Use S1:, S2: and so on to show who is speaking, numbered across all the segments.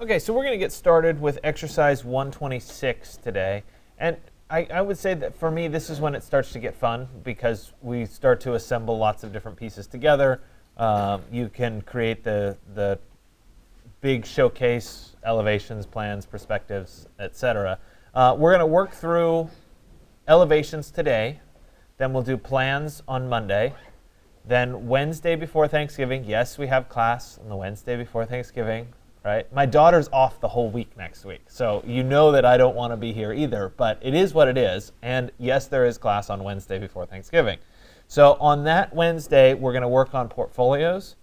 S1: Okay, so we're going to get started with exercise 126 today. And I would say that for me, this is when it starts to get fun because we start to assemble lots of different pieces together. You can create the big showcase elevations, plans, perspectives, etc. We're going to work through elevations today. Then we'll do plans on Monday. Then Wednesday before Thanksgiving, yes, we have class on the Wednesday before Thanksgiving. Right? My daughter's off the whole week next week, so you know that I don't want to be here either, but it is what it is, and yes, there is class on Wednesday before Thanksgiving. So on that Wednesday, we're going to work on portfolios,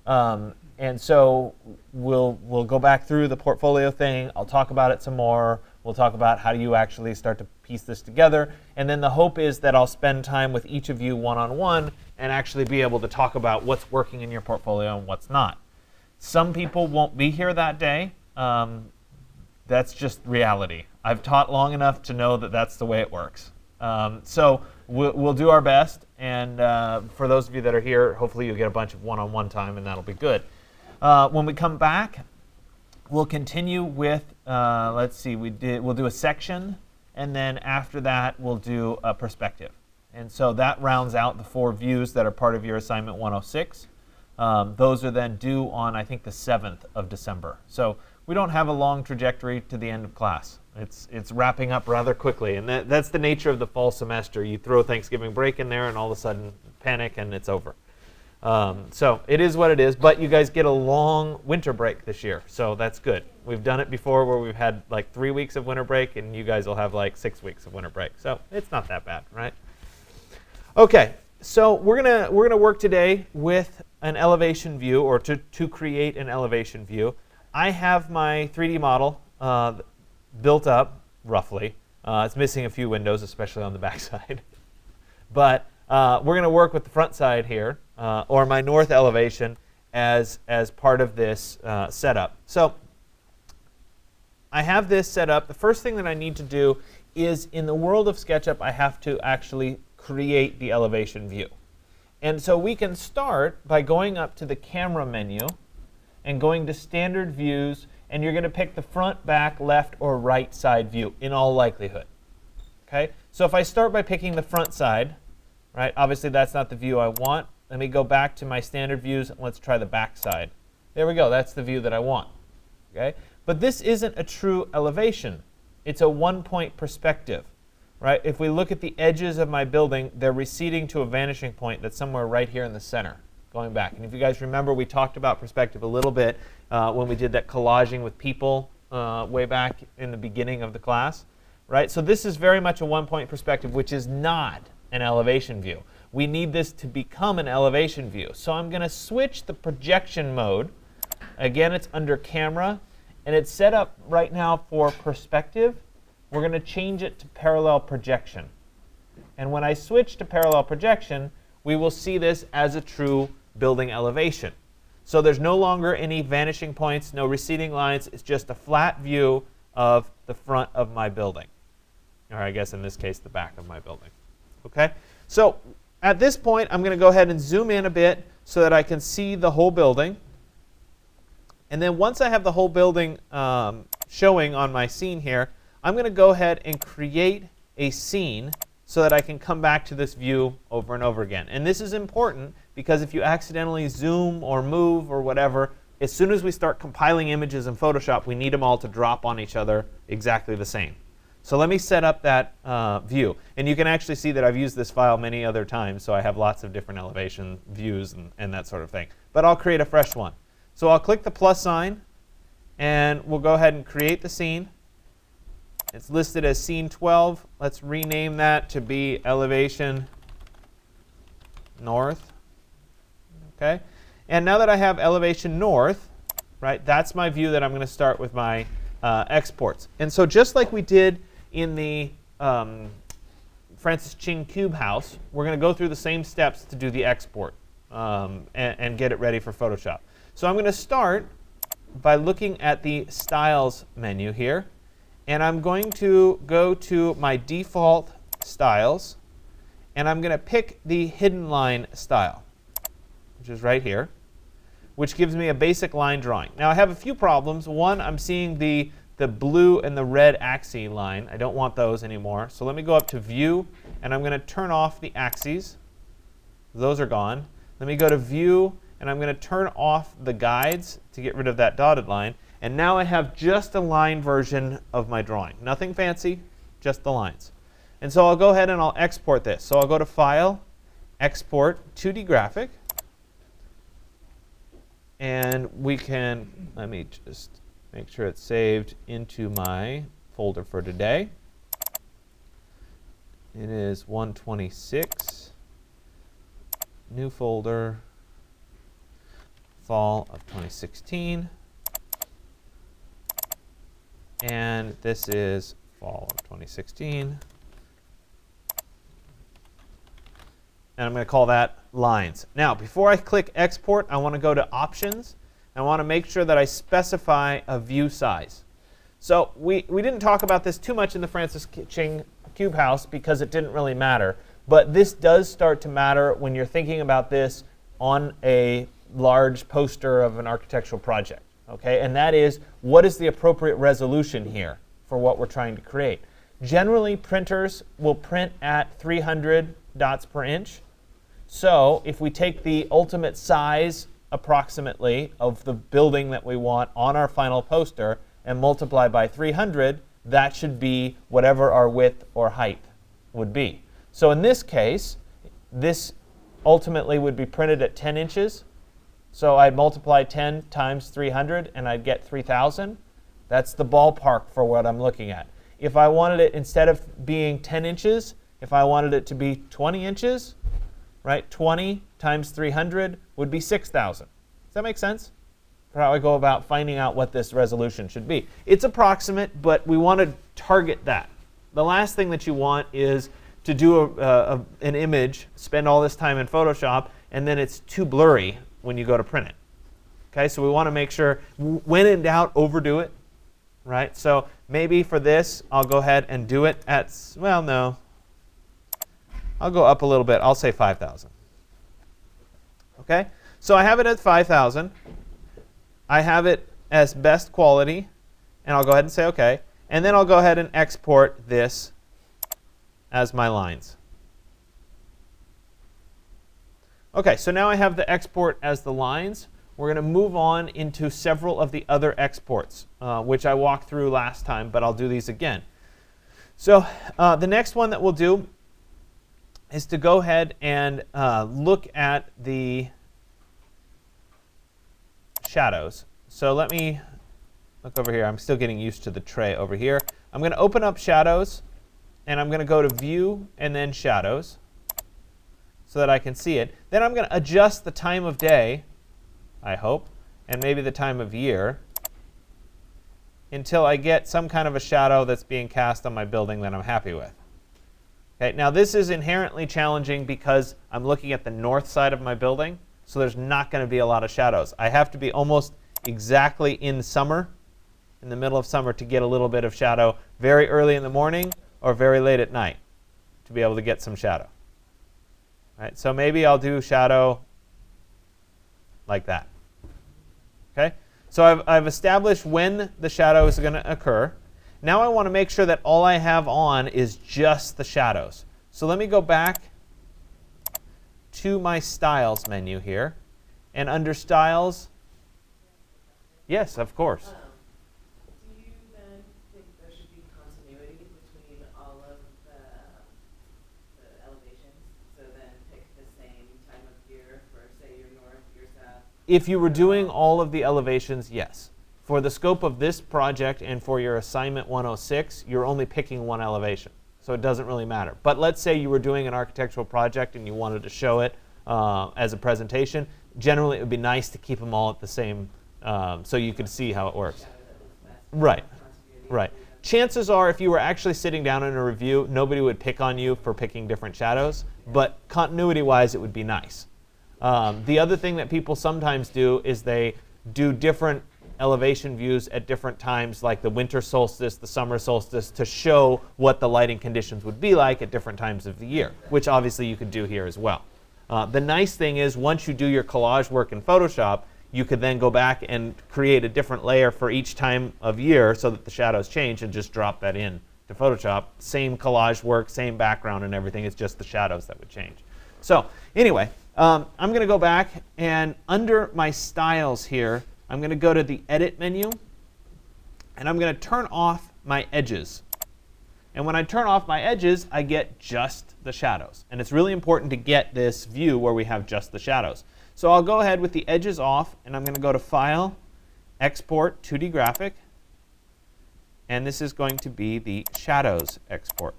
S1: and so we'll go back through the portfolio thing. I'll talk about it some more. We'll talk about how you actually start to piece this together, and then the hope is that I'll spend time with each of you one-on-one and actually be able to talk about what's working in your portfolio and what's not. Some people won't be here that day. That's just reality. I've taught long enough to know that that's the way it works. So we'll do our best, and for those of you that are here, hopefully you'll get a bunch of one-on-one time, and that'll be good. When we come back, we'll continue with, let's see, we'll do a section, and then after that, we'll do a perspective. And so that rounds out the 4 views that are part of your assignment 106. Those are then due on, I think, the 7th of December. So we don't have a long trajectory to the end of class. It's wrapping up rather quickly, and that's the nature of the fall semester. You throw Thanksgiving break in there, and all of a sudden panic, and it's over. So it is what it is, but you guys get a long winter break this year, so that's good. We've done it before where we've had like 3 weeks of winter break, and you guys will have like 6 weeks of winter break. So it's not that bad, right? Okay. So we're gonna work today with an elevation view, or to create an elevation view. I have my 3D model built up roughly. It's missing a few windows, especially on the back side. But we're going to work with the front side here, or my north elevation, as part of this setup. So I have this set up. The first thing that I need to do is, in the world of SketchUp, I have to actually create the elevation view. And so we can start by going up to the camera menu and going to standard views, and you're going to pick the front, back, left, or right side view in all likelihood. Okay? So if I start by picking the front side, right, obviously that's not the view I want. Let me go back to my standard views, and let's try the back side. There we go. That's the view that I want. Okay? But this isn't a true elevation. It's a one-point perspective. Right? If we look at the edges of my building, they're receding to a vanishing point that's somewhere right here in the center, going back. And if you guys remember, we talked about perspective a little bit when we did that collaging with people way back in the beginning of the class. Right? So this is very much a one-point perspective, which is not an elevation view. We need this to become an elevation view. So I'm going to switch the projection mode. Again, it's under camera, and it's set up right now for perspective. We're going to change it to parallel projection. And when I switch to parallel projection, we will see this as a true building elevation. So there's no longer any vanishing points, no receding lines. It's just a flat view of the front of my building. Or I guess in this case, the back of my building. Okay? So at this point, I'm going to go ahead and zoom in a bit so that I can see the whole building. And then once I have the whole building showing on my scene here, I'm going to go ahead and create a scene so that I can come back to this view over and over again. And this is important because if you accidentally zoom or move or whatever, as soon as we start compiling images in Photoshop, we need them all to drop on each other exactly the same. So let me set up that view. And you can actually see that I've used this file many other times, so I have lots of different elevation views and that sort of thing. But I'll create a fresh one. So I'll click the plus sign, and we'll go ahead and create the scene. It's listed as scene 12. Let's rename that to be elevation north. Okay. And now that I have elevation north, right, that's my view that I'm going to start with my exports. And so just like we did in the Francis Ching Cube house, we're going to go through the same steps to do the export and get it ready for Photoshop. So I'm going to start by looking at the Styles menu here. And I'm going to go to my default styles, and I'm going to pick the hidden line style, which is right here. which gives me a basic line drawing. Now I have a few problems. One, I'm seeing the blue and the red axis line. I don't want those anymore. So let me go up to View, and I'm going to turn off the axes. Those are gone. Let me go to View, and I'm going to turn off the guides to get rid of that dotted line. And now I have just a line version of my drawing. Nothing fancy, just the lines. And so I'll go ahead and I'll export this. So I'll go to File, Export 2D Graphic. And we can, let me just make sure it's saved into my folder for today. It is 126, new folder, fall of 2016. And this is fall of 2016. And I'm going to call that lines. Now, before I click export, I want to go to options. I want to make sure that I specify a view size. So we didn't talk about this too much in the Francis Ching Cube House because it didn't really matter. But this does start to matter when you're thinking about this on a large poster of an architectural project. Okay? And that is, what is the appropriate resolution here for what we're trying to create? Generally, printers will print at 300 dots per inch. So if we take the ultimate size approximately of the building that we want on our final poster and multiply by 300, that should be whatever our width or height would be. So in this case, this ultimately would be printed at 10 inches. So I'd multiply 10 times 300 and I'd get 3,000. That's the ballpark for what I'm looking at. If I wanted it, instead of being 10 inches, if I wanted it to be 20 inches, right, 20 times 300 would be 6,000. Does that make sense? For how I go about finding out what this resolution should be. It's approximate, but we want to target that. The last thing that you want is to do an image, spend all this time in Photoshop, and then it's too blurry when you go to print it. Okay, so we want to make sure, when in doubt, overdo it. Right? So maybe for this, I'll go ahead and do it at, well, no. I'll go up a little bit. I'll say 5,000. Okay? So I have it at 5,000. I have it as best quality. And I'll go ahead and say OK. And then I'll go ahead and export this as my lines. OK, so now I have the export as the lines. We're going to move on into several of the other exports, which I walked through last time, but I'll do these again. So the next one that we'll do is to go ahead and look at the shadows. So let me look over here. I'm still getting used to the tray over here. I'm going to open up shadows, and I'm going to go to View and then Shadows so that I can see it. Then I'm going to adjust the time of day, I hope, and maybe the time of year, until I get some kind of a shadow that's being cast on my building that I'm happy with. Okay, now this is inherently challenging because I'm looking at the north side of my building, so there's not going to be a lot of shadows. I have to be almost exactly in summer, in the middle of summer, to get a little bit of shadow very early in the morning or very late at night to be able to get some shadow. Right, so maybe I'll do shadow like that. Okay? So I've established when the shadow is going to occur. Now I want to make sure that all I have on is just the shadows. So let me go back to my Styles menu here. And under Styles, yes, of course.
S2: Do you then think there should be continuity between all of the elevations? So then pick the same time of year for, say, your north, your south?
S1: If you were doing all of the elevations, yes. For the scope of this project and for your assignment 106, you're only picking one elevation. So it doesn't really matter. But let's say you were doing an architectural project and you wanted to show it as a presentation. Generally, it would be nice to keep them all at the same, so you could see how it works. Right, right. Chances are, if you were actually sitting down in a review, nobody would pick on you for picking different shadows. But continuity-wise, it would be nice. The other thing that people sometimes do is they do different elevation views at different times, like the winter solstice, the summer solstice, to show what the lighting conditions would be like at different times of the year, which obviously you could do here as well. The nice thing is, once you do your collage work in Photoshop, you could then go back and create a different layer for each time of year so that the shadows change and just drop that in to Photoshop. Same collage work, same background and everything. It's just the shadows that would change. So anyway, I'm going to go back, and under my styles here, I'm going to go to the Edit menu, and I'm going to turn off my edges. And when I turn off my edges, I get just the shadows. And it's really important to get this view where we have just the shadows. So I'll go ahead with the edges off, and I'm going to go to File, Export 2D Graphic. And this is going to be the Shadows export.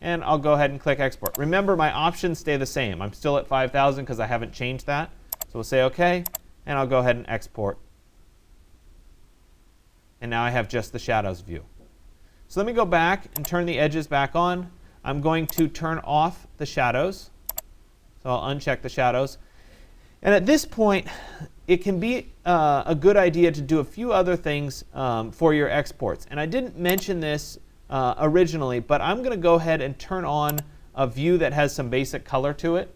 S1: And I'll go ahead and click Export. Remember, my options stay the same. I'm still at 5,000 because I haven't changed that. So we'll say OK, and I'll go ahead and export. And now I have just the shadows view. So let me go back and turn the edges back on. I'm going to turn off the shadows. So I'll uncheck the shadows. And at this point, it can be a good idea to do a few other things for your exports. And I didn't mention this originally, but I'm going to go ahead and turn on a view that has some basic color to it.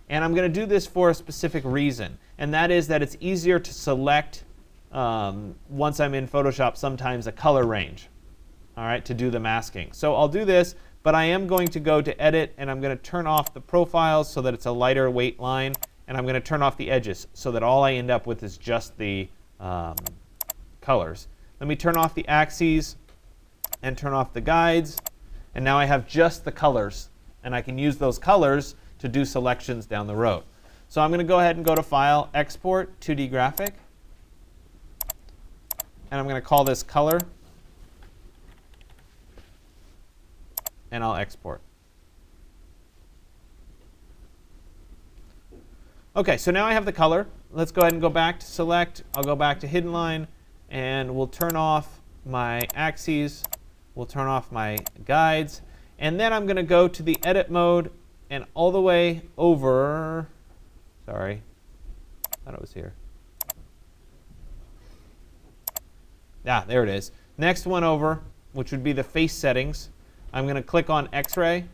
S1: And I'm going to do this for a specific reason. And that is that it's easier to select, once I'm in Photoshop, sometimes a color range, all right, to do the masking. So I'll do this, but I am going to go to Edit, and I'm going to turn off the profiles so that it's a lighter weight line. And I'm going to turn off the edges so that all I end up with is just the colors. Let me turn off the axes and turn off the guides. And now I have just the colors. And I can use those colors to do selections down the road. So I'm going to go ahead and go to File, Export 2D Graphic. And I'm going to call this Color. And I'll export. OK, so now I have the color. Let's go ahead and go back to Select. I'll go back to Hidden Line, and we'll turn off my axes. We'll turn off my guides. And then I'm going to go to the Edit mode and all the way over. Sorry, I thought it was here. Yeah, there it is. Next one over, which would be the face settings. I'm going to click on X-ray.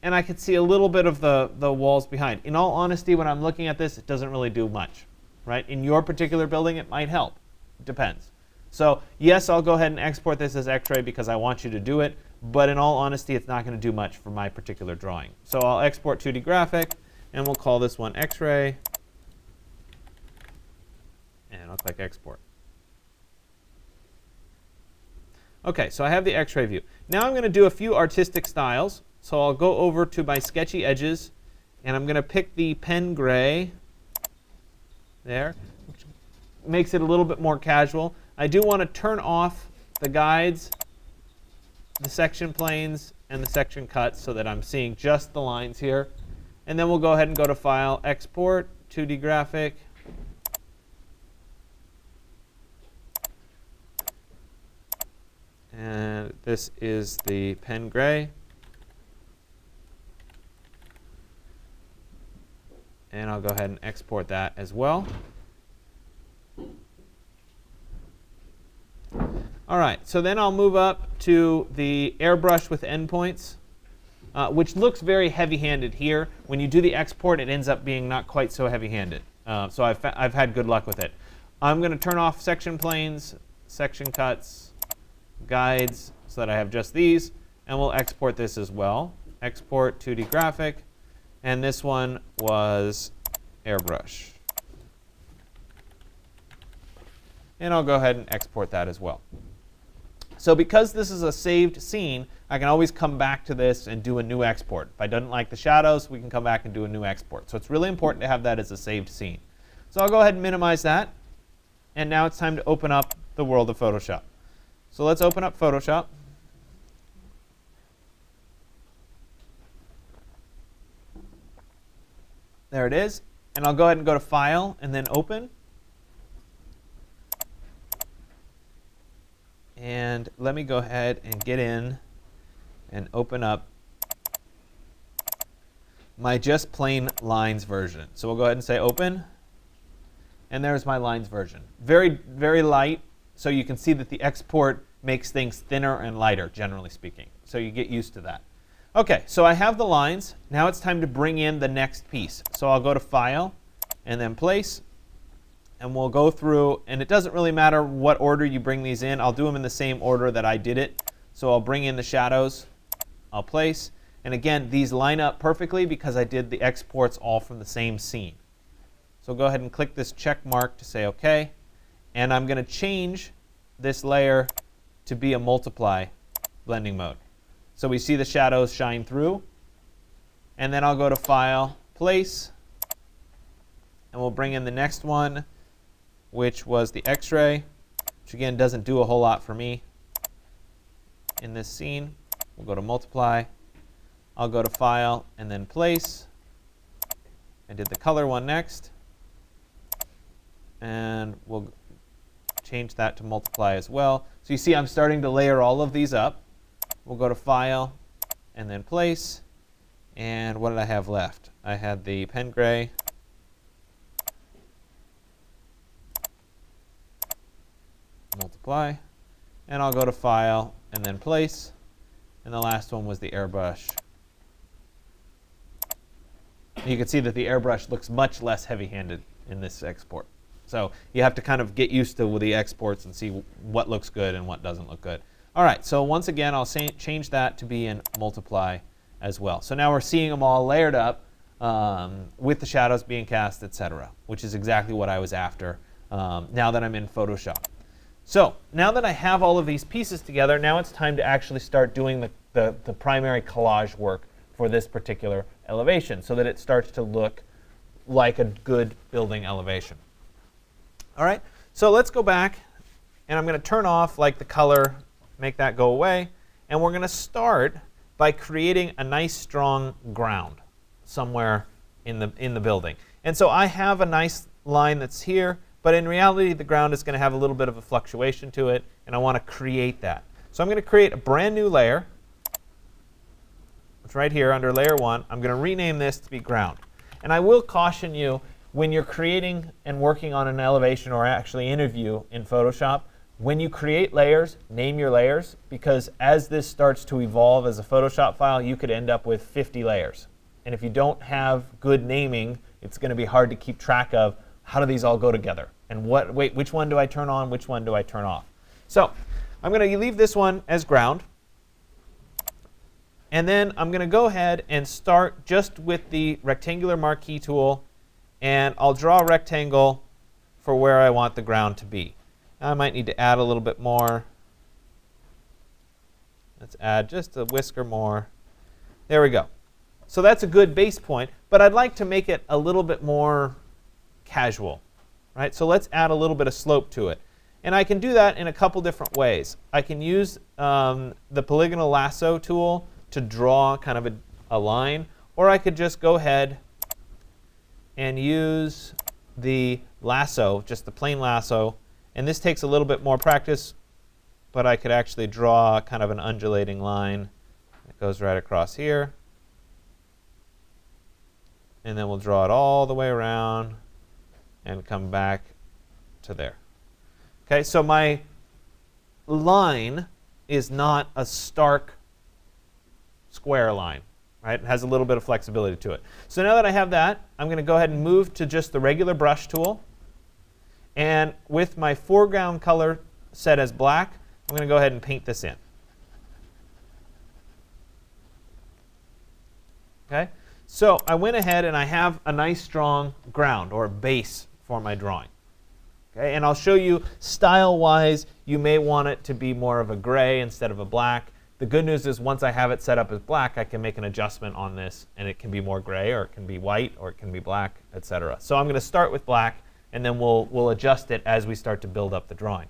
S1: And I can see a little bit of the walls behind. In all honesty, when I'm looking at this, it doesn't really do much, right? In your particular building, it might help. It depends. So yes, I'll go ahead and export this as X-ray because I want you to do it. But in all honesty, it's not going to do much for my particular drawing. So I'll export 2D Graphic, and we'll call this one X-ray. And I'll click Export. OK, so I have the X-ray view. Now I'm going to do a few artistic styles. So I'll go over to my sketchy edges, and I'm going to pick the pen gray there, which makes it a little bit more casual. I do want to turn off the guides, the section planes, and the section cuts so that I'm seeing just the lines here. And then we'll go ahead and go to File, Export, 2D Graphic. And this is the pen gray. And I'll go ahead and export that as well. All right, so then I'll move up to the airbrush with endpoints, which looks very heavy-handed here. When you do the export, it ends up being not quite so heavy-handed. So I've had good luck with it. I'm going to turn off section planes, section cuts, guides, so that I have just these. And we'll export this as well. Export 2D Graphic. And this one was airbrush. And I'll go ahead and export that as well. So because this is a saved scene, I can always come back to this and do a new export. If I don't like the shadows, we can come back and do a new export. So it's really important to have that as a saved scene. So I'll go ahead and minimize that. And now it's time to open up the world of Photoshop. So let's open up Photoshop. There it is. And I'll go ahead and go to File and then Open. And let me go ahead and get in and open up my just plain lines version. So we'll go ahead and say Open. And there's my lines version. Very, very light. So you can see that the export makes things thinner and lighter, generally speaking. So you get used to that. Okay, so I have the lines. Now it's time to bring in the next piece. So I'll go to File and then Place, and we'll go through, and it doesn't really matter what order you bring these in. I'll do them in the same order that I did it. So I'll bring in the shadows, I'll place, and again, these line up perfectly because I did the exports all from the same scene. So go ahead and click this check mark to say OK, and I'm going to change this layer to be a multiply blending mode. So we see the shadows shine through, and then I'll go to File, Place, and we'll bring in the next one, which was the X-ray, which again doesn't do a whole lot for me in this scene. We'll go to Multiply. I'll go to File and then Place. I did the color one next, and we'll change that to Multiply as well. So you see I'm starting to layer all of these up. We'll go to File and then Place. And what did I have left? I had the pen gray. Multiply. And I'll go to File and then Place. And the last one was the airbrush. You can see that the airbrush looks much less heavy-handed in this export. So you have to kind of get used to with the exports and see what looks good and what doesn't look good. All right, so once again, I'll change that to be in Multiply as well. So now we're seeing them all layered up with the shadows being cast, etc., which is exactly what I was after now that I'm in Photoshop. So now that I have all of these pieces together, now it's time to actually start doing the primary collage work for this particular elevation so that it starts to look like a good building elevation. All right, so let's go back, and I'm going to turn off like the color, make that go away, and we're going to start by creating a nice strong ground somewhere in the building. And so I have a nice line that's here, but in reality the ground is going to have a little bit of a fluctuation to it, and I want to create that. So I'm going to create a brand new layer. It's right here under Layer 1. I'm going to rename this to be Ground. And I will caution you, when you're creating and working on an elevation or actually in a view in Photoshop, when you create layers, name your layers, because as this starts to evolve as a Photoshop file, you could end up with 50 layers. And if you don't have good naming, it's going to be hard to keep track of how do these all go together, and which one do I turn on, which one do I turn off. So I'm going to leave this one as ground, and then I'm going to go ahead and start just with the rectangular marquee tool, and I'll draw a rectangle for where I want the ground to be. I might need to add a little bit more. Let's add just a whisker more. There we go. So that's a good base point, but I'd like to make it a little bit more casual, right? So let's add a little bit of slope to it. And I can do that in a couple different ways. I can use the polygonal lasso tool to draw kind of a line, or I could just go ahead and use the lasso, just the plain lasso. And this takes a little bit more practice, but I could actually draw kind of an undulating line that goes right across here. And then we'll draw it all the way around and come back to there. Okay, so my line is not a stark square line, right? It has a little bit of flexibility to it. So now that I have that, I'm going to go ahead and move to just the regular brush tool. And with my foreground color set as black, I'm going to go ahead and paint this in. Okay? So I went ahead and I have a nice strong ground or base for my drawing. Okay? And I'll show you style-wise, you may want it to be more of a gray instead of a black. The good news is once I have it set up as black, I can make an adjustment on this, and it can be more gray, or it can be white, or it can be black, etc. So I'm going to start with black, and then we'll adjust it as we start to build up the drawing.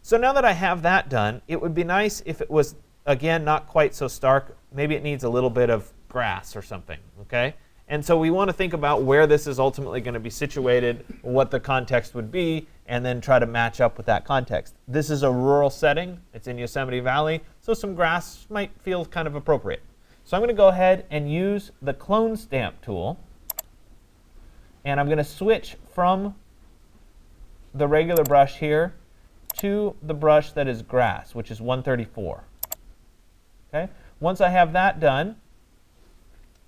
S1: So now that I have that done, it would be nice if it was, again, not quite so stark. Maybe it needs a little bit of grass or something, okay? And so we want to think about where this is ultimately going to be situated, what the context would be, and then try to match up with that context. This is a rural setting. It's in Yosemite Valley, so some grass might feel kind of appropriate. So I'm going to go ahead and use the clone stamp tool, and I'm going to switch from the regular brush here to the brush that is grass, which is 134. Okay? Once I have that done,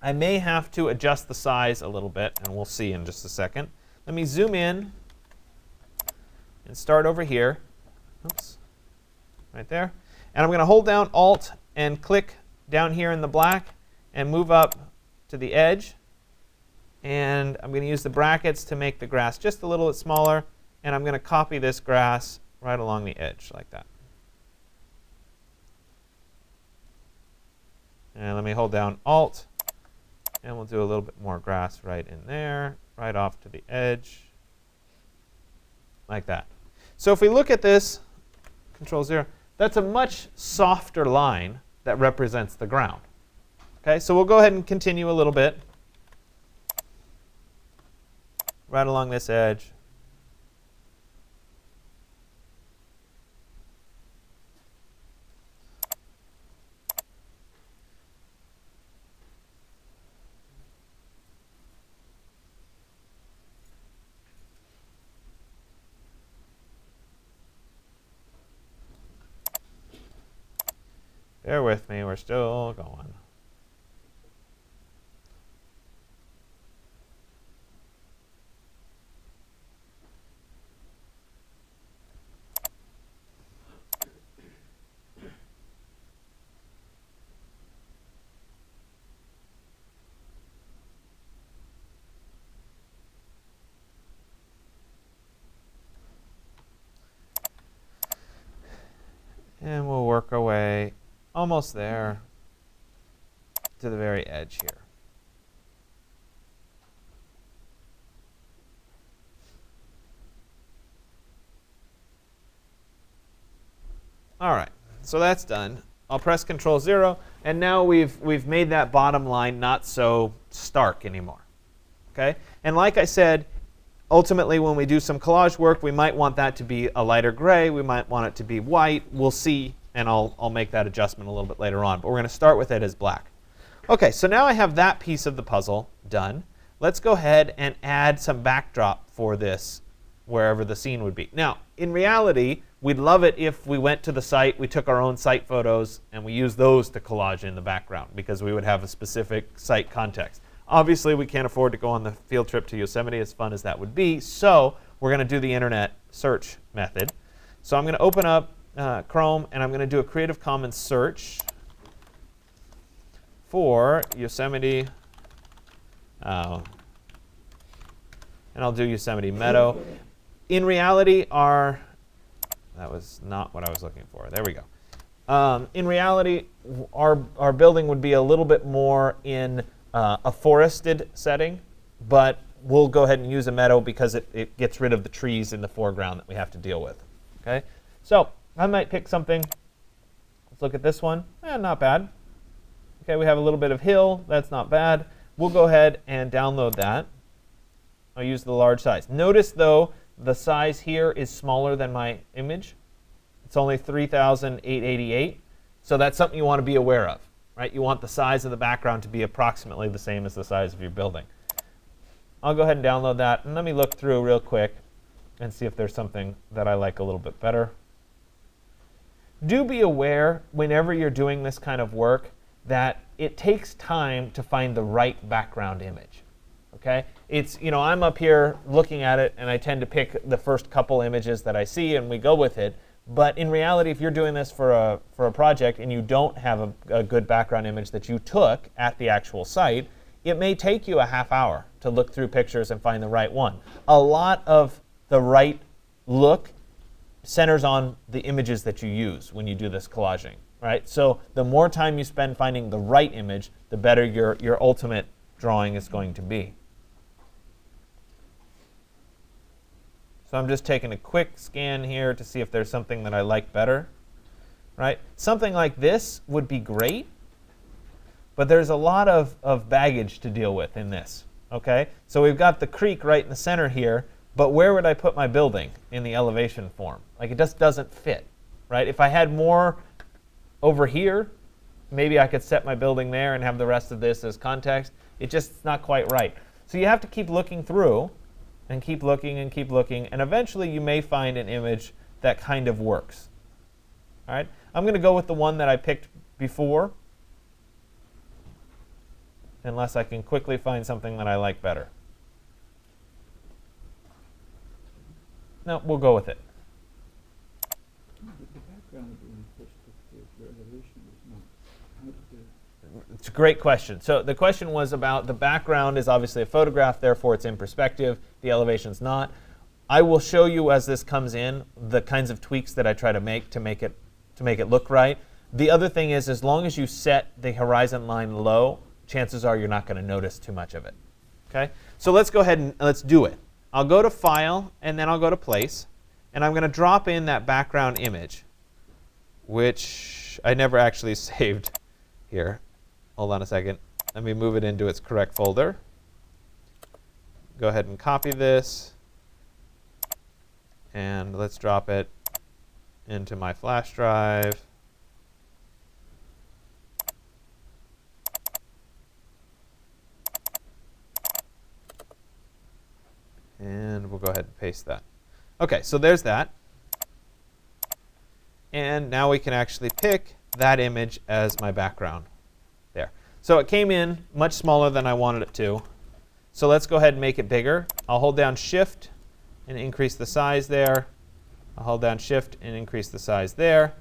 S1: I may have to adjust the size a little bit, and we'll see in just a second. Let me zoom in and start over here. Oops, right there. And I'm going to hold down Alt and click down here in the black and move up to the edge. And I'm going to use the brackets to make the grass just a little bit smaller. And I'm going to copy this grass right along the edge like that. And let me hold down Alt. And we'll do a little bit more grass right in there, right off to the edge, like that. So if we look at this, Control 0, that's a much softer line that represents the ground. Okay, so we'll go ahead and continue a little bit. Right along this edge. Bear with me, we're still going. And we'll work our way almost there to the very edge here. All right, so that's done. I'll press Control 0, and now we've made that bottom line not so stark anymore. Okay? And like I said, ultimately when we do some collage work, we might want that to be a lighter gray, we might want it to be white. We'll see, and I'll make that adjustment a little bit later on. But we're going to start with it as black. Okay, so now I have that piece of the puzzle done. Let's go ahead and add some backdrop for this wherever the scene would be. Now, in reality, we'd love it if we went to the site, we took our own site photos, and we used those to collage in the background because we would have a specific site context. Obviously, we can't afford to go on the field trip to Yosemite, as fun as that would be, so we're going to do the internet search method. So I'm going to open up Chrome, and I'm going to do a Creative Commons search for Yosemite, and I'll do Yosemite Meadow. In reality, that was not what I was looking for. There we go. In reality, our building would be a little bit more in a forested setting, but we'll go ahead and use a meadow because it gets rid of the trees in the foreground that we have to deal with. Okay, so I might pick something. Let's look at this one. Not bad. Okay, we have a little bit of hill. That's not bad. We'll go ahead and download that. I'll use the large size. Notice, though, the size here is smaller than my image. It's only 3,888. So that's something you want to be aware of, right? You want the size of the background to be approximately the same as the size of your building. I'll go ahead and download that. And let me look through real quick and see if there's something that I like a little bit better. Do be aware, whenever you're doing this kind of work, that it takes time to find the right background image. Okay? It's, I'm up here looking at it, and I tend to pick the first couple images that I see, and we go with it. But in reality, if you're doing this for a project and you don't have a good background image that you took at the actual site, it may take you a half hour to look through pictures and find the right one. A lot of the right look centers on the images that you use when you do this collaging. Right? So the more time you spend finding the right image, the better your ultimate drawing is going to be. So I'm just taking a quick scan here to see if there's something that I like better. Right? Something like this would be great, but there's a lot of baggage to deal with in this. Okay? So we've got the creek right in the center here, but where would I put my building in the elevation form? Like, it just doesn't fit. Right? If I had more over here, maybe I could set my building there and have the rest of this as context. It's just not quite right. So you have to keep looking through and keep looking and keep looking, and eventually you may find an image that kind of works. All right? I'm going to go with the one that I picked before, unless I can quickly find something that I like better. No, we'll go with it.
S3: The background in perspective, the elevation is not. How did
S1: It's a great question. So the question was about the background is obviously a photograph, therefore it's in perspective. The elevation's not. I will show you as this comes in the kinds of tweaks that I try to make it look right. The other thing is, as long as you set the horizon line low, chances are you're not going to notice too much of it. Okay? So let's go ahead and let's do it. I'll go to File, and then I'll go to Place, and I'm going to drop in that background image, which I never actually saved here. Hold on a second. Let me move it into its correct folder. Go ahead and copy this, and let's drop it into my flash drive. And we'll go ahead and paste that. OK, so there's that. And now we can actually pick that image as my background there. So it came in much smaller than I wanted it to. So let's go ahead and make it bigger. I'll hold down Shift and increase the size there. I'll hold down Shift and increase the size there.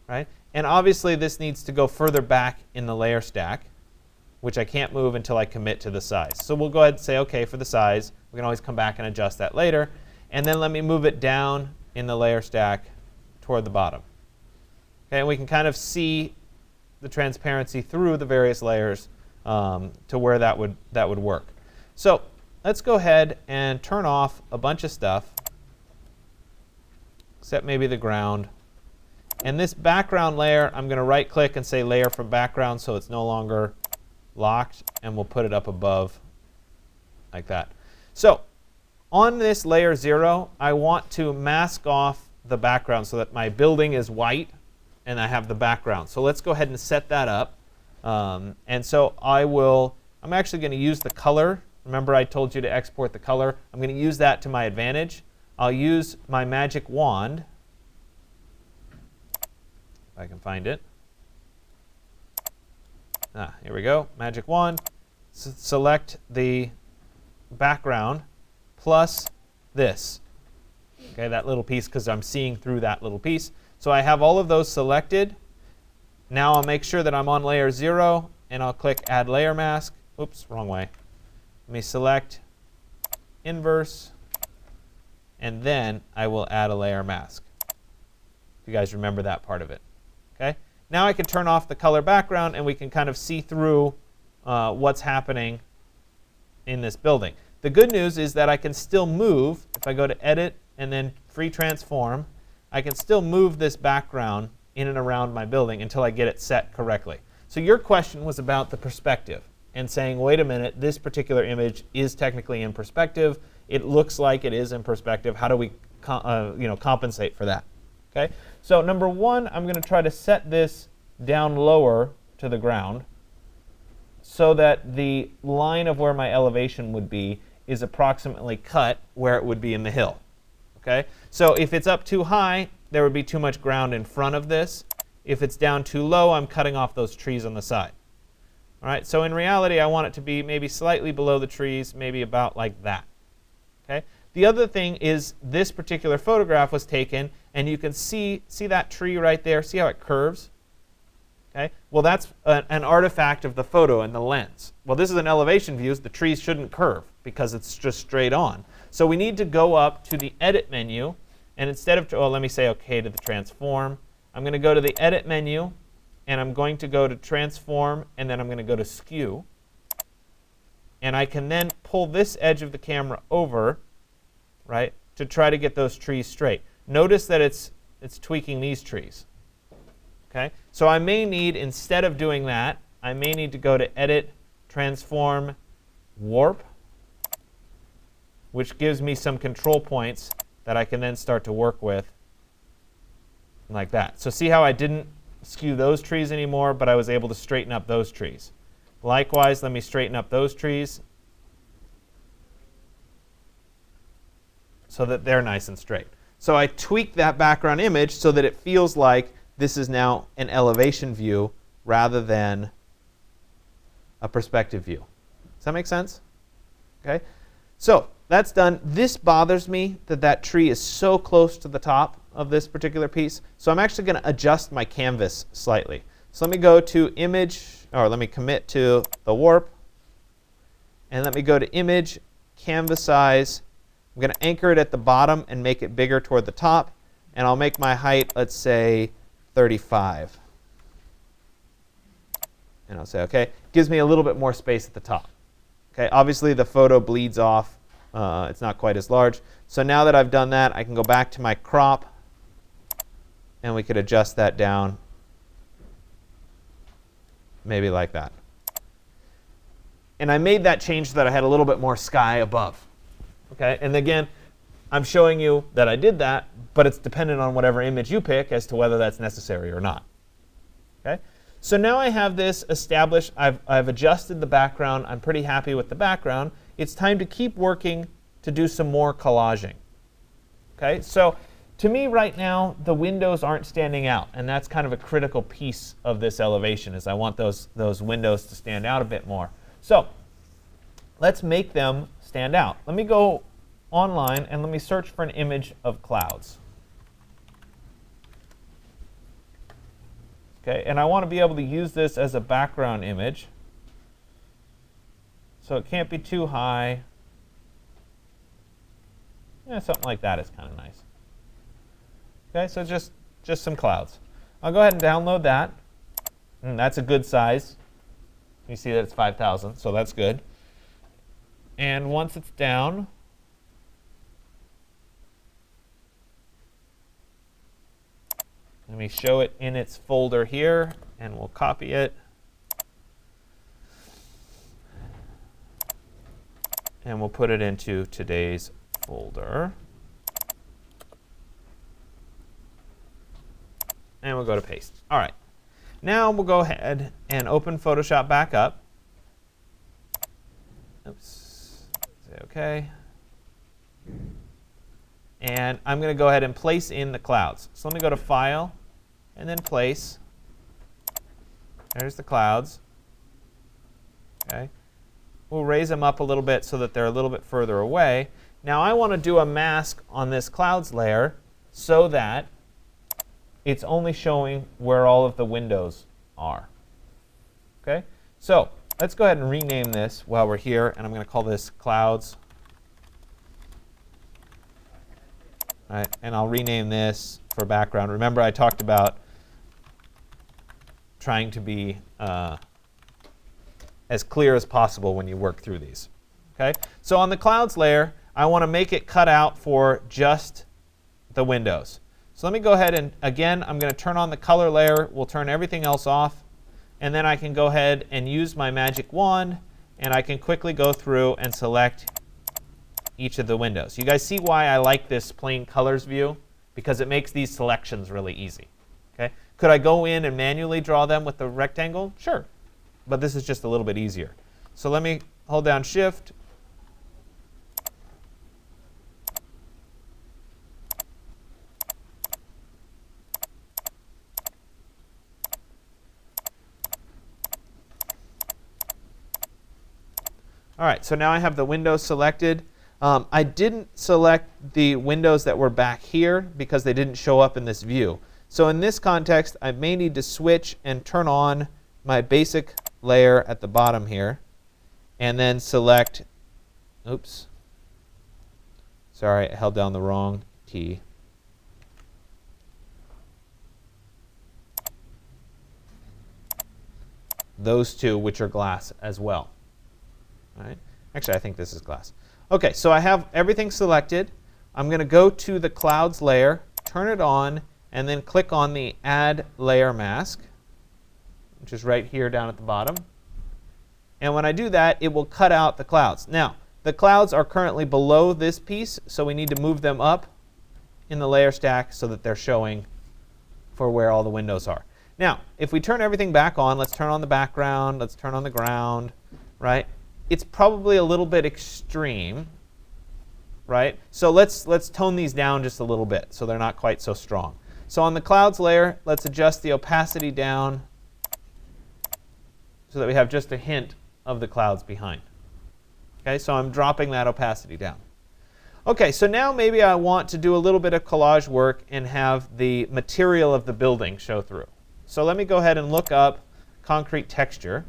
S1: Right? And obviously, this needs to go further back in the layer stack, which I can't move until I commit to the size. So we'll go ahead and say OK for the size. We can always come back and adjust that later. And then let me move it down in the layer stack toward the bottom. Okay, and we can kind of see the transparency through the various layers to where that would work. So let's go ahead and turn off a bunch of stuff, except maybe the ground. And this background layer, I'm going to right click and say Layer from Background so it's no longer locked, and we'll put it up above like that. So on this layer 0, I want to mask off the background so that my building is white and I have the background. So let's go ahead and set that up. And so I'm actually going to use the color. Remember I told you to export the color. I'm going to use that to my advantage. I'll use my magic wand, if I can find it. Here we go, magic wand. Select the background plus this. Okay, that little piece, because I'm seeing through that little piece. So I have all of those selected. Now I'll make sure that I'm on layer 0, and I'll click Add Layer Mask. Oops, wrong way. Let me select Inverse, and then I will add a layer mask. If you guys remember that part of it. Okay. Now I can turn off the color background, and we can kind of see through what's happening in this building. The good news is that I can still move. If I go to Edit and then Free Transform, I can still move this background in and around my building until I get it set correctly. So your question was about the perspective and saying, wait a minute, this particular image is technically in perspective. It looks like it is in perspective. How do we compensate for that? Okay. So number one, I'm going to try to set this down lower to the ground so that the line of where my elevation would be is approximately cut where it would be in the hill. Okay. So if it's up too high, there would be too much ground in front of this. If it's down too low, I'm cutting off those trees on the side. All right. So in reality, I want it to be maybe slightly below the trees, maybe about like that. Okay. The other thing is this particular photograph was taken, and you can see that tree right there. See how it curves? Okay. Well, that's an artifact of the photo and the lens. Well, this is an elevation view. The trees shouldn't curve because it's just straight on. So we need to go up to the Edit menu, and instead of, let me say OK to the Transform. I'm going to go to the Edit menu, and I'm going to go to Transform, and then I'm going to go to Skew. And I can then pull this edge of the camera over, right, to try to get those trees straight. Notice that it's tweaking these trees. Okay? So I may need, instead of doing that, I may need to go to Edit, Transform, Warp, which gives me some control points that I can then start to work with like that. So see how I didn't skew those trees anymore, but I was able to straighten up those trees. Likewise, let me straighten up those trees so that they're nice and straight. So I tweaked that background image so that it feels like this is now an elevation view rather than a perspective view. Does that make sense? Okay. So that's done. This bothers me that that tree is so close to the top of this particular piece. So I'm actually going to adjust my canvas slightly. So let me go to image, or let me commit to the warp. And let me go to image, canvas size. I'm going to anchor it at the bottom and make it bigger toward the top. And I'll make my height, let's say, 35. And I'll say, OK. Gives me a little bit more space at the top. Okay. Obviously, the photo bleeds off. It's not quite as large. So now that I've done that, I can go back to my crop. And we could adjust that down maybe like that. And I made that change so that I had a little bit more sky above. Okay? And again, I'm showing you that I did that, but it's dependent on whatever image you pick as to whether that's necessary or not. Okay? So now I have this established. I've adjusted the background. I'm pretty happy with the background. It's time to keep working to do some more collaging. Okay? So to me right now, the windows aren't standing out, and that's kind of a critical piece of this elevation, is I want those windows to stand out a bit more. So let's make them stand out. Let me go online and let me search for an image of clouds. Okay, and I want to be able to use this as a background image. So it can't be too high. Yeah, something like that is kind of nice. Okay, so just some clouds. I'll go ahead and download that. And that's a good size. You see that it's 5,000, so that's good. And once it's down, let me show it in its folder here, and we'll copy it. And we'll put it into today's folder. And we'll go to paste. All right. Now we'll go ahead and open Photoshop back up. Oops. Say OK. And I'm going to go ahead and place in the clouds. So let me go to File, and then Place. There's the clouds. Okay. We'll raise them up a little bit so that they're a little bit further away. Now I want to do a mask on this clouds layer so that it's only showing where all of the windows are. Okay? So let's go ahead and rename this while we're here, and I'm going to call this clouds. All right, and I'll rename this for background. Remember, I talked about trying to be as clear as possible when you work through these. Okay? So on the clouds layer, I want to make it cut out for just the windows. So let me go ahead and, again, I'm going to turn on the color layer. We'll turn everything else off. And then I can go ahead and use my magic wand, and I can quickly go through and select each of the windows. You guys see why I like this plain colors view? Because it makes these selections really easy. Okay? Could I go in and manually draw them with the rectangle? Sure. But this is just a little bit easier. So let me hold down Shift. All right, so now I have the windows selected. I didn't select the windows that were back here because they didn't show up in this view. So in this context, I may need to switch and turn on my basic layer at the bottom here, and then select, oops, sorry, I held down the wrong key. Those two, which are glass as well. All right. Actually, I think this is glass. OK, so I have everything selected. I'm going to go to the clouds layer, turn it on, and then click on the Add Layer Mask, which is right here down at the bottom. And when I do that, it will cut out the clouds. Now, the clouds are currently below this piece, so we need to move them up in the layer stack so that they're showing for where all the windows are. Now, if we turn everything back on, let's turn on the background, let's turn on the ground, right? It's probably a little bit extreme, right? So let's tone these down just a little bit so they're not quite so strong. So on the clouds layer, let's adjust the opacity down so that we have just a hint of the clouds behind. Okay, so I'm dropping that opacity down. Okay, so now maybe I want to do a little bit of collage work and have the material of the building show through. So let me go ahead and look up concrete texture.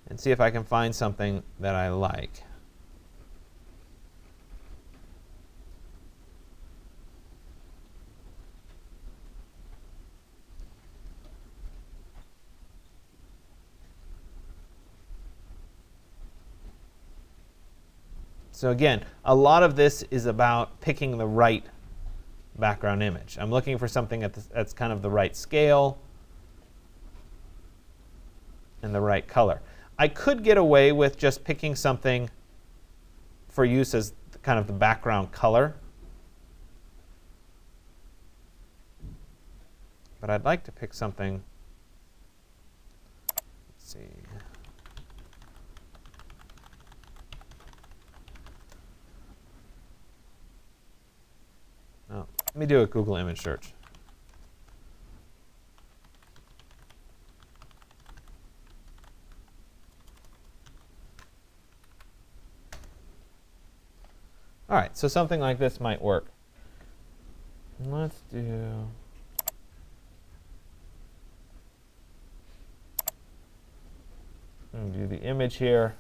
S1: And see if I can find something that I like. So again, a lot of this is about picking the right background image. I'm looking for something that's kind of the right scale and the right color. I could get away with just picking something for use as kind of the background color. But I'd like to pick something, let's see. Oh, let me do a Google image search. All right, so something like this might work. Let's do the image here.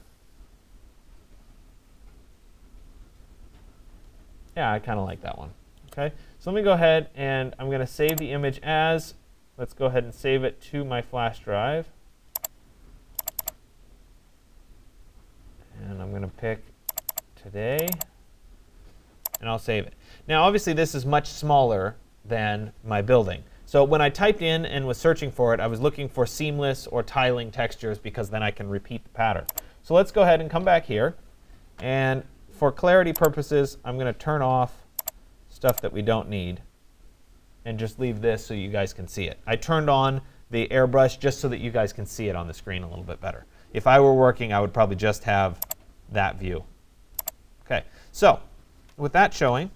S1: Yeah, I kind of like that one. Okay, so let me go ahead and I'm going to save the image as. Let's go ahead and save it to my flash drive. And I'm going to pick today. And I'll save it. Now, obviously, this is much smaller than my building. So when I typed in and was searching for it, I was looking for seamless or tiling textures because then I can repeat the pattern. So let's go ahead and come back here. And for clarity purposes, I'm going to turn off stuff that we don't need and just leave this so you guys can see it. I turned on the airbrush just so that you guys can see it on the screen a little bit better. If I were working, I would probably just have that view. Okay, so with that showing,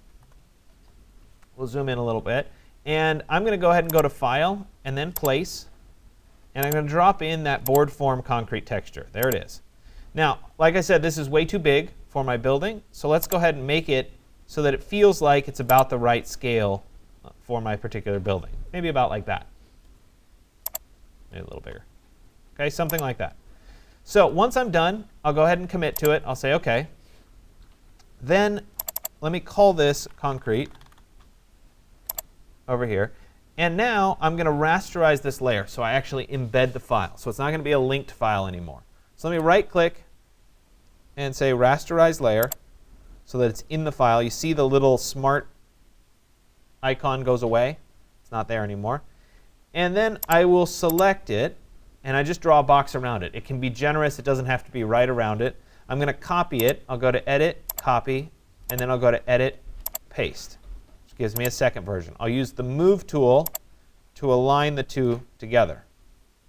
S1: we'll zoom in a little bit. And I'm going to go ahead and go to File and then Place. And I'm going to drop in that board form concrete texture. There it is. Now, like I said, this is way too big for my building. So let's go ahead and make it so that it feels like it's about the right scale for my particular building. Maybe about like that. Maybe a little bigger. Okay, something like that. So once I'm done, I'll go ahead and commit to it. I'll say OK. Then let me call this concrete over here. And now I'm going to rasterize this layer so I actually embed the file. So it's not going to be a linked file anymore. So let me right click and say Rasterize Layer so that it's in the file. You see the little smart icon goes away. It's not there anymore. And then I will select it, and I just draw a box around it. It can be generous. It doesn't have to be right around it. I'm going to copy it. I'll go to Edit, Copy, and then I'll go to Edit, Paste, which gives me a second version. I'll use the Move tool to align the two together,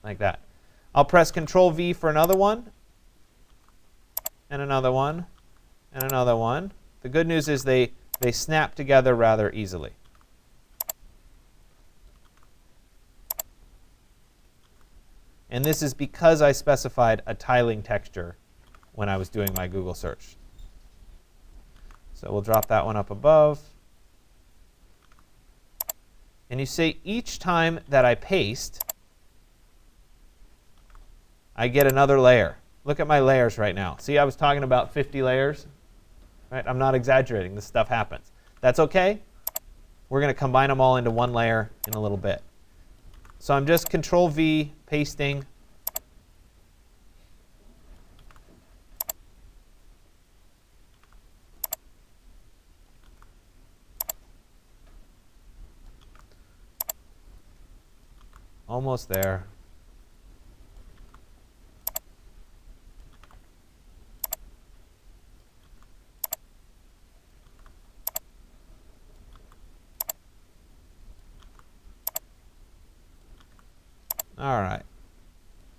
S1: like that. I'll press Control-V for another one, and another one, and another one. The good news is they snap together rather easily. And this is because I specified a tiling texture when I was doing my Google search. So we'll drop that one up above. And you see each time that I paste, I get another layer. Look at my layers right now. See, I was talking about 50 layers. Right? I'm not exaggerating. This stuff happens. That's OK. We're going to combine them all into one layer in a little bit. So I'm just Control-V, pasting. Almost there. All right.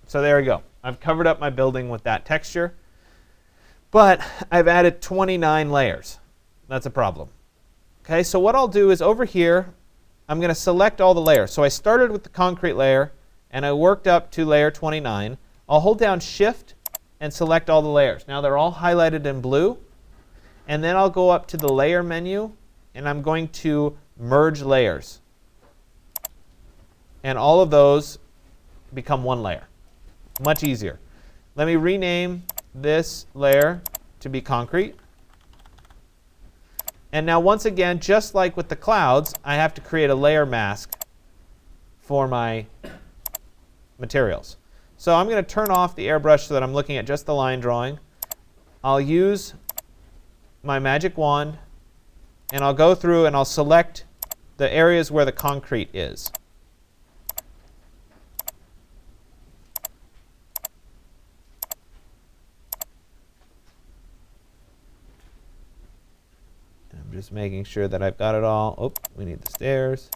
S1: So there we go. I've covered up my building with that texture. But I've added 29 layers. That's a problem. Okay, so what I'll do is over here, I'm going to select all the layers. So I started with the concrete layer, and I worked up to layer 29. I'll hold down Shift and select all the layers. Now they're all highlighted in blue. And then I'll go up to the Layer menu, and I'm going to merge layers. And all of those become one layer. Much easier. Let me rename this layer to be concrete. And now once again, just like with the clouds, I have to create a layer mask for my materials. So I'm going to turn off the airbrush so that I'm looking at just the line drawing. I'll use my magic wand, and I'll go through and I'll select the areas where the concrete is. I'm just making sure that I've got it all. Oh, we need the stairs.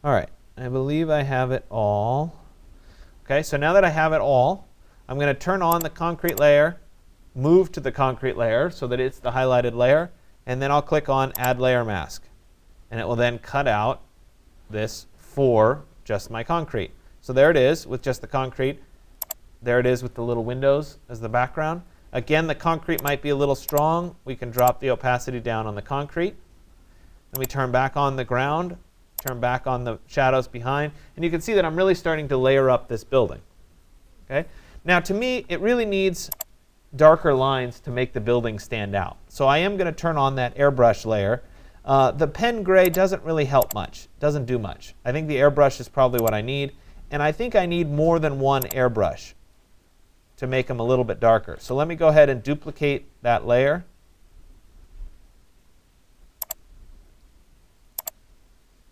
S1: All right, I believe I have it all. Okay, so now that I have it all, I'm going to turn on the concrete layer, move to the concrete layer so that it's the highlighted layer, and then I'll click on Add Layer Mask. And it will then cut out this for just my concrete. So there it is with just the concrete. There it is with the little windows as the background. Again, the concrete might be a little strong. We can drop the opacity down on the concrete. Then we turn back on the ground, turn back on the shadows behind, and you can see that I'm really starting to layer up this building. Okay? Now to me, it really needs darker lines to make the building stand out. So I am going to turn on that airbrush layer. The pen gray doesn't really help much, doesn't do much. I think the airbrush is probably what I need, and I think I need more than one airbrush to make them a little bit darker. So let me go ahead and duplicate that layer.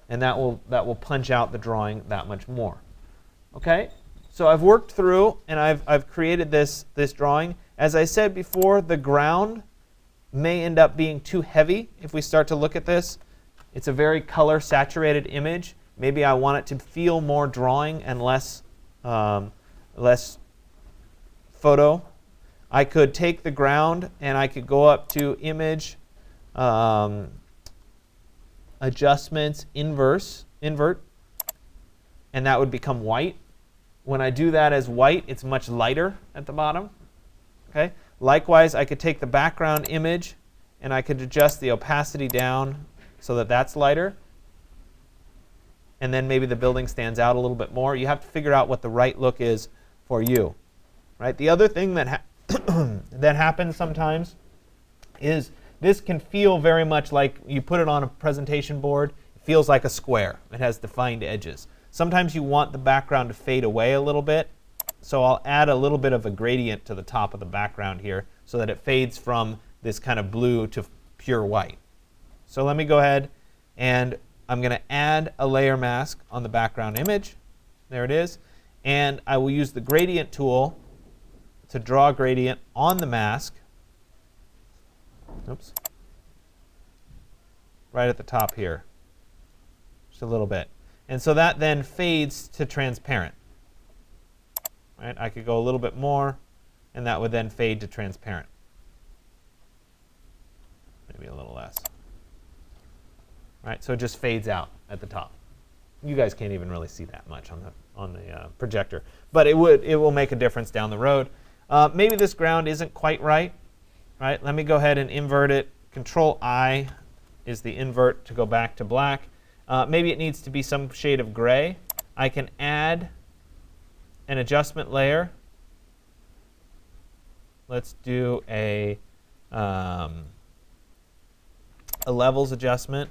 S1: And that will punch out the drawing that much more. Okay? So I've worked through and I've created this drawing. As I said before, the ground may end up being too heavy if we start to look at this. It's a very color saturated image. Maybe I want it to feel more drawing and less photo. I could take the ground and I could go up to Image, Adjustments, Invert, and that would become white. When I do that as white, it's much lighter at the bottom. Okay? Likewise, I could take the background image and I could adjust the opacity down so that that's lighter. And then maybe the building stands out a little bit more. You have to figure out what the right look is for you. Right? The other thing that that happens sometimes is this can feel very much like you put it on a presentation board. It feels like a square. It has defined edges. Sometimes you want the background to fade away a little bit. So I'll add a little bit of a gradient to the top of the background here so that it fades from this kind of blue to pure white. So let me go ahead and I'm going to add a layer mask on the background image. There it is. And I will use the gradient tool to draw a gradient on the mask. Oops. Right at the top here. Just a little bit. And so that then fades to transparent. Right? I could go a little bit more, and that would then fade to transparent. Maybe a little less. Right? So it just fades out at the top. You guys can't even really see that much on the projector, but it will make a difference down the road. Maybe this ground isn't quite right. Right? Let me go ahead and invert it. Control I is the invert to go back to black. Maybe it needs to be some shade of gray. I can add an adjustment layer. Let's do a levels adjustment.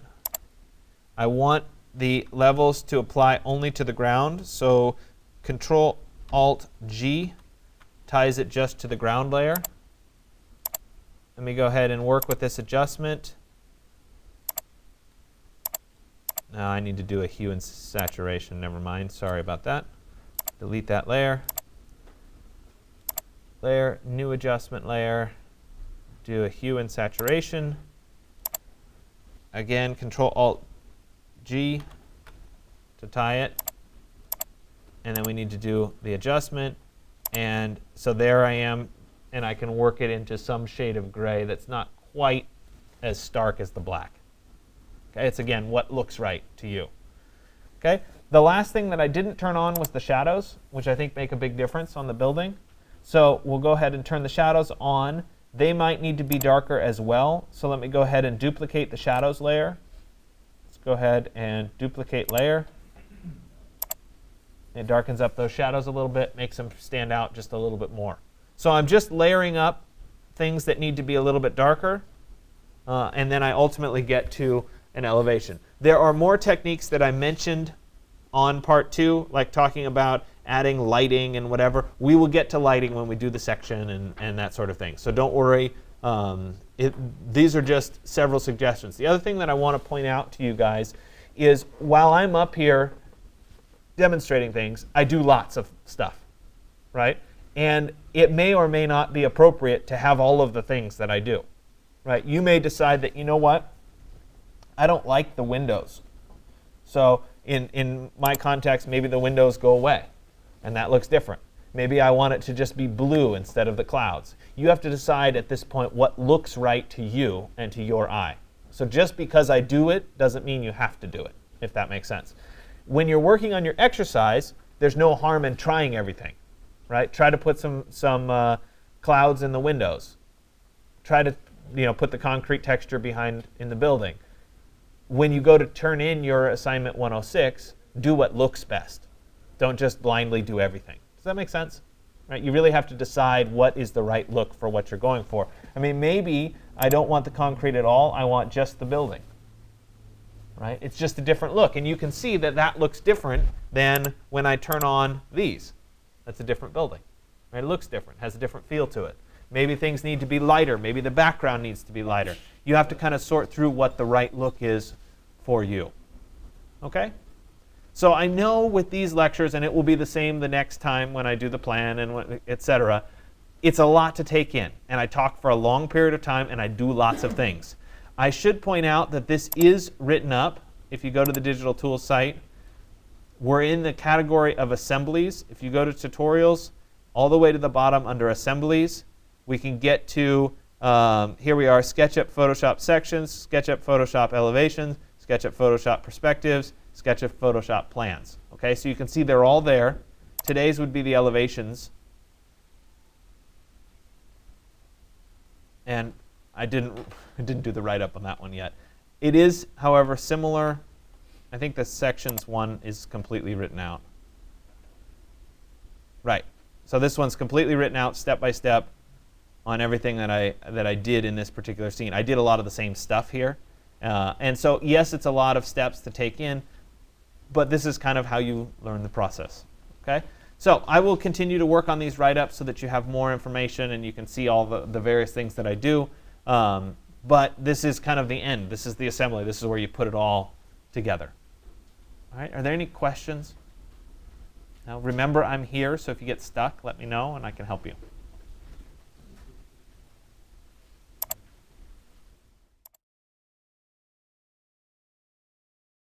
S1: I want the levels to apply only to the ground, so Control Alt G ties it just to the ground layer. Let me go ahead and work with this adjustment. Now I need to do a hue and saturation. Never mind. Sorry about that. Delete that layer. Layer, new adjustment layer. Do a hue and saturation. Again, Control Alt G to tie it. And then we need to do the adjustment. And so there I am. And I can work it into some shade of gray that's not quite as stark as the black. Okay, it's again what looks right to you. Okay, the last thing that I didn't turn on was the shadows, which I think make a big difference on the building. So we'll go ahead and turn the shadows on. They might need to be darker as well. So let me go ahead and duplicate the shadows layer. Let's go ahead and duplicate layer. It darkens up those shadows a little bit, makes them stand out just a little bit more. So I'm just layering up things that need to be a little bit darker, and then I ultimately get to an elevation. There are more techniques that I mentioned on part 2, like talking about adding lighting and whatever. We will get to lighting when we do the section and that sort of thing. So don't worry. These are just several suggestions. The other thing that I want to point out to you guys is while I'm up here demonstrating things, I do lots of stuff, right? And it may or may not be appropriate to have all of the things that I do, right? You may decide that, you know what, I don't like the windows. So in my context, maybe the windows go away, and that looks different. Maybe I want it to just be blue instead of the clouds. You have to decide at this point what looks right to you and to your eye. So just because I do it doesn't mean you have to do it, if that makes sense. When you're working on your exercise, there's no harm in trying everything, right? Try to put some clouds in the windows. Try to put the concrete texture behind in the building. When you go to turn in your assignment 106, do what looks best. Don't just blindly do everything. Does that make sense? Right? You really have to decide what is the right look for what you're going for. I mean, maybe I don't want the concrete at all. I want just the building. Right? It's just a different look. And you can see that that looks different than when I turn on these. That's a different building. Right? It looks different, has a different feel to it. Maybe things need to be lighter. Maybe the background needs to be lighter. You have to kind of sort through what the right look is for you. Okay? So I know with these lectures, and it will be the same the next time when I do the plan and etc., it's a lot to take in. And I talk for a long period of time, and I do lots of things. I should point out that this is written up. If you go to the Digital Tools site, we're in the category of assemblies. If you go to tutorials, all the way to the bottom under assemblies, we can get to, here we are, SketchUp Photoshop sections, SketchUp Photoshop elevations, SketchUp Photoshop perspectives, SketchUp Photoshop plans. Okay, so you can see they're all there. Today's would be the elevations. And I didn't do the write-up on that one yet. It is, however, similar. I think the sections one is completely written out. Right. So this one's completely written out step by step on everything that I did in this particular scene. I did a lot of the same stuff here. And so, yes, it's a lot of steps to take in, but this is kind of how you learn the process. Okay? So I will continue to work on these write-ups so that you have more information and you can see all the various things that I do. But this is kind of the end. This is the assembly. This is where you put it all together. All right? Are there any questions? Now, remember, I'm here, so if you get stuck, let me know and I can help you.